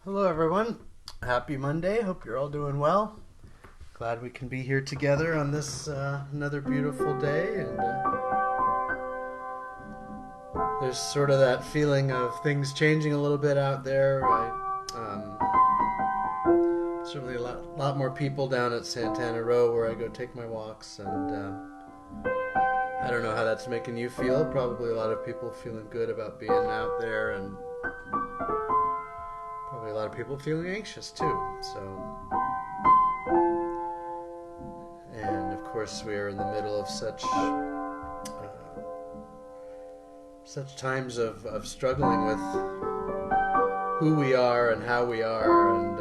Hello, everyone. Happy Monday. Hope you're all doing well. Glad we can be here together on this another beautiful day. And there's sort of that feeling of things changing a little bit out there. Certainly a lot more people down at Santana Row where I go take my walks. And I don't know how that's making you feel. Probably a lot of people feeling good about being out there, and probably a lot of people feeling anxious too. And of course, we are in the middle of such times of struggling with who we are and how we are, and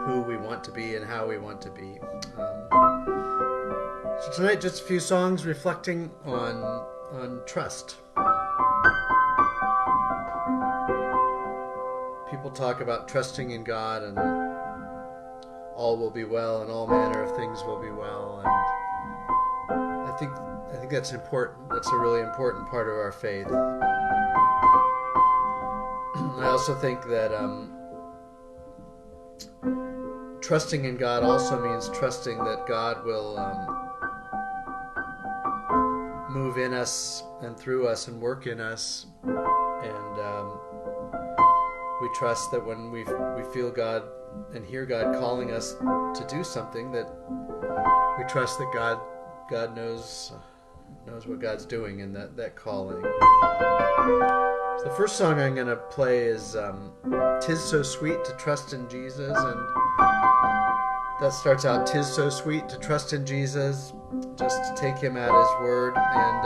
who we want to be and how we want to be. So tonight, just a few songs reflecting on trust. People talk about trusting in God, and all will be well, and all manner of things will be well. And I think that's important. That's a really important part of our faith. I also think that trusting in God also means trusting that God will move in us and through us and work in us, and we trust that when we feel God and hear God calling us to do something, that we trust that God knows what God's doing in that calling. So the first song I'm going to play is "'Tis So Sweet to Trust in Jesus," and that starts out, "'Tis so sweet to trust in Jesus," just to take Him at His word. And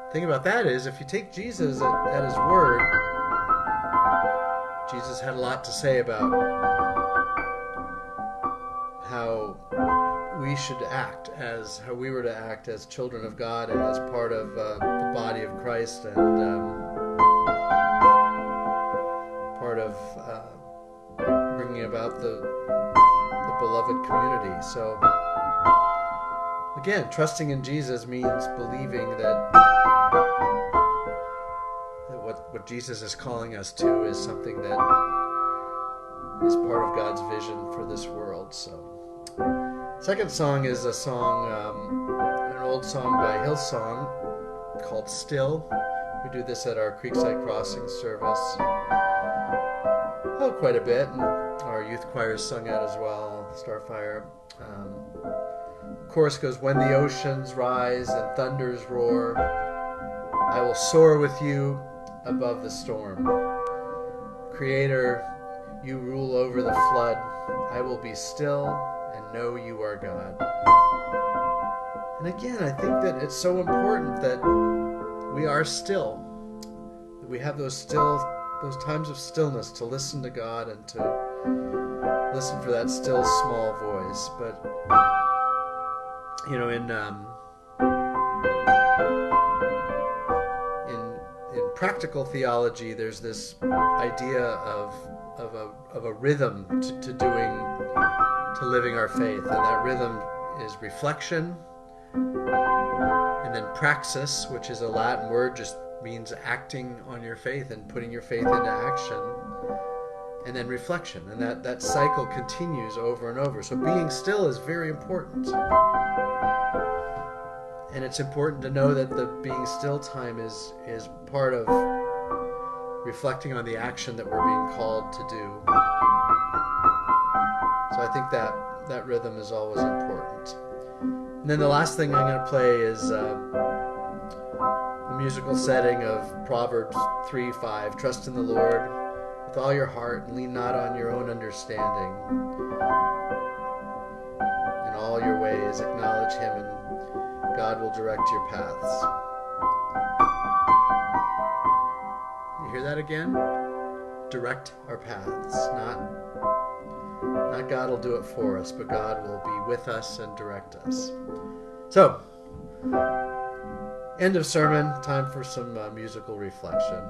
the thing about that is, if you take Jesus at His word, Jesus had a lot to say about how we should act, how we were to act as children of God and as part of the body of Christ, and part of bringing about the beloved community. So again, trusting in Jesus means believing that what Jesus is calling us to is something that is part of God's vision for this world. So, second song is a song, an old song by Hillsong called "Still." We do this at our Creekside Crossing service. Quite a bit, and our youth choir sung it as well, Starfire. Chorus goes, "When the oceans rise and thunders roar, I will soar with you above the storm. Creator, you rule over the flood. I will be still and know you are God." And again, I think that it's so important that we are still, that we have those times of stillness to listen to God and to listen for that still small voice. But in practical theology, there's this idea of a rhythm to living our faith, and that rhythm is reflection, and then praxis, which is a Latin word, just means acting on your faith and putting your faith into action, and then reflection, and that cycle continues over and over. So being still is very important, and it's important to know that the being still time is part of reflecting on the action that we're being called to do. So I think that rhythm is always important. And then the last thing I'm going to play is the musical setting of Proverbs 3:5. "Trust in the Lord with all your heart and lean not on your own understanding. In all your ways acknowledge Him, and God will direct your paths." You hear that again? Direct our paths. Not God will do it for us, but God will be with us and direct us. So, end of sermon, time for some musical reflection.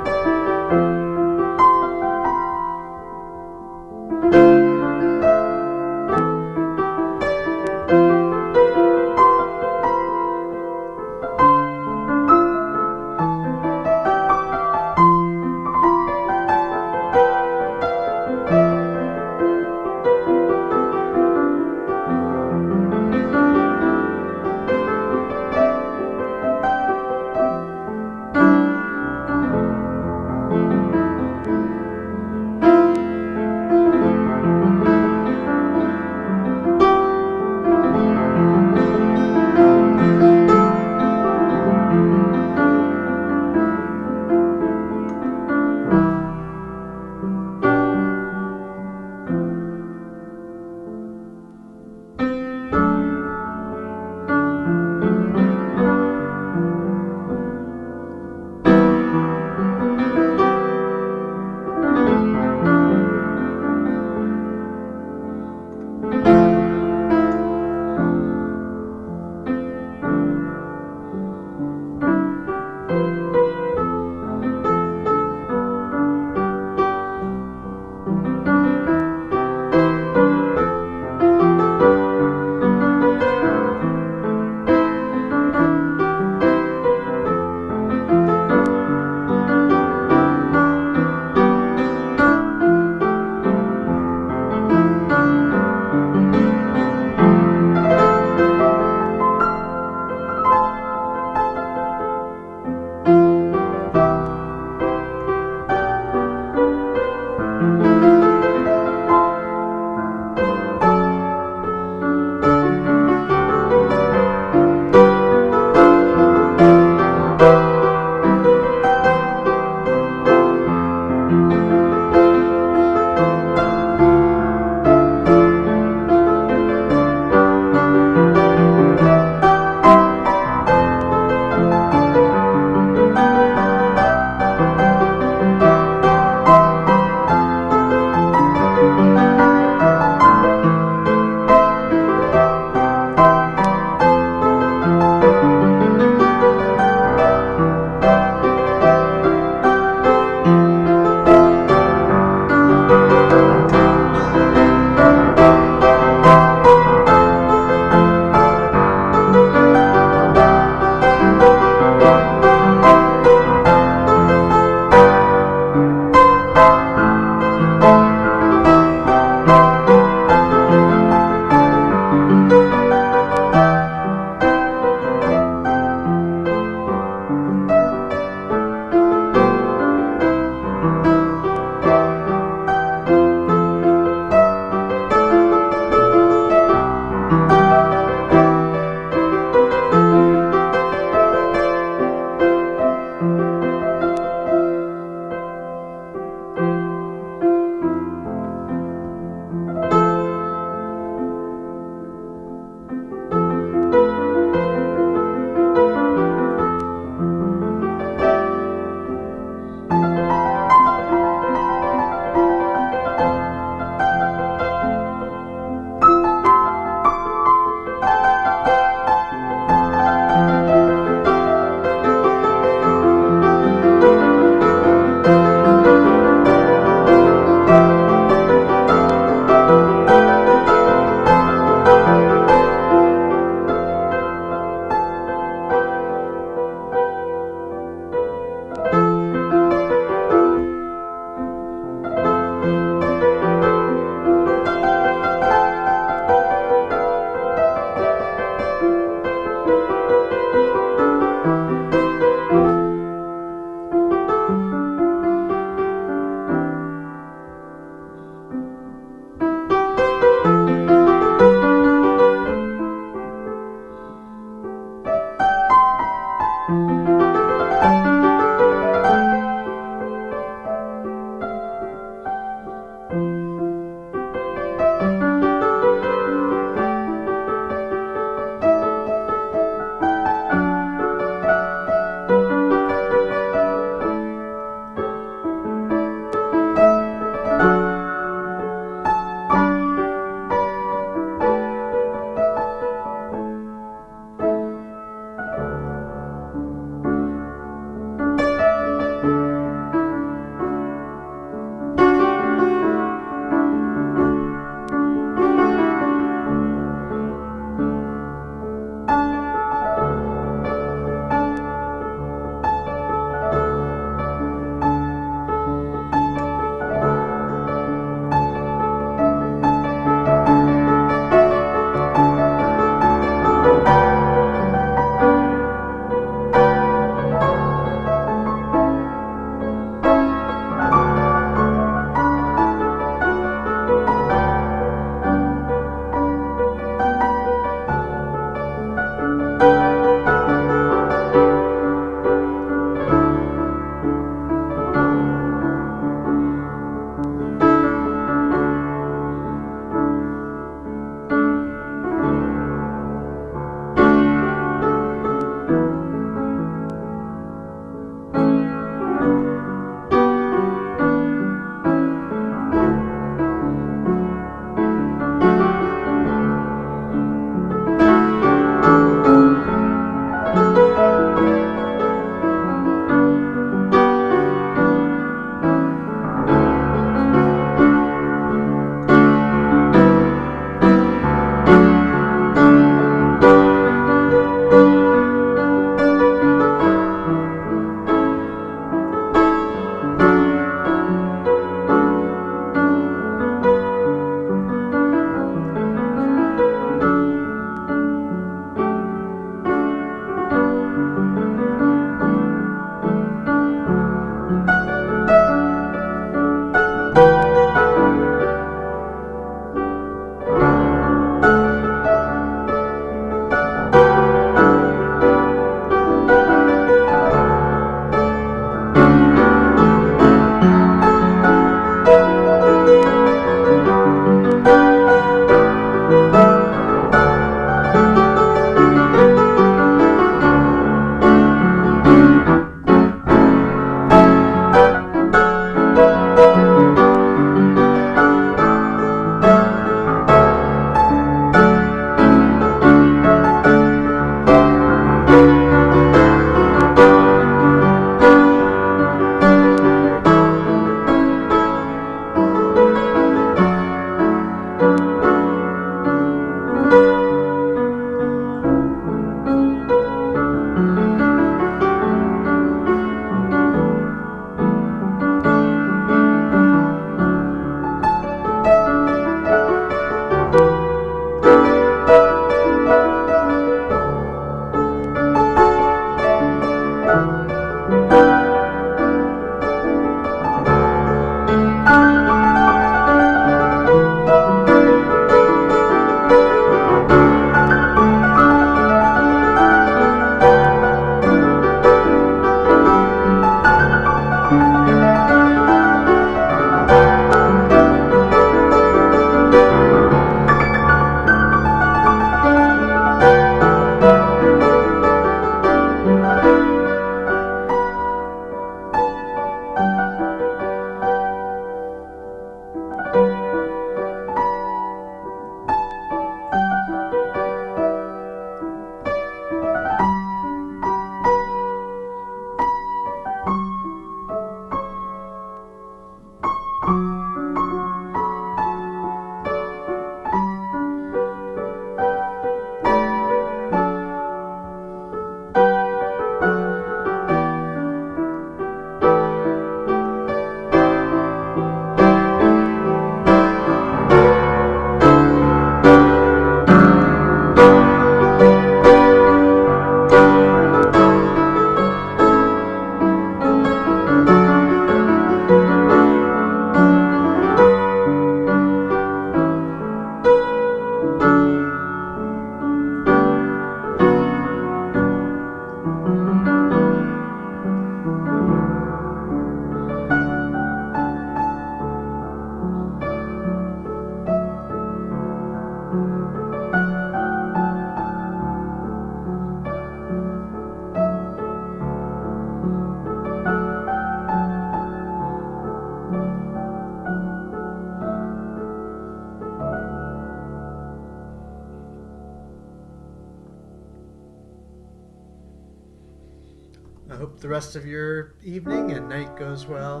the rest of your evening and night goes well.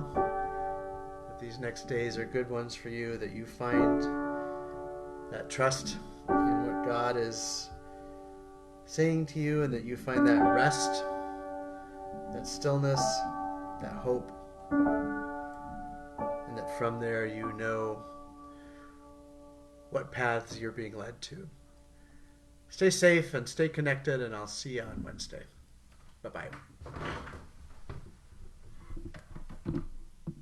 That these next days are good ones for you, that you find that trust in what God is saying to you, and that you find that rest, that stillness, that hope, and that from there you know what paths you're being led to. Stay safe and stay connected, and I'll see you on Wednesday. Bye-bye.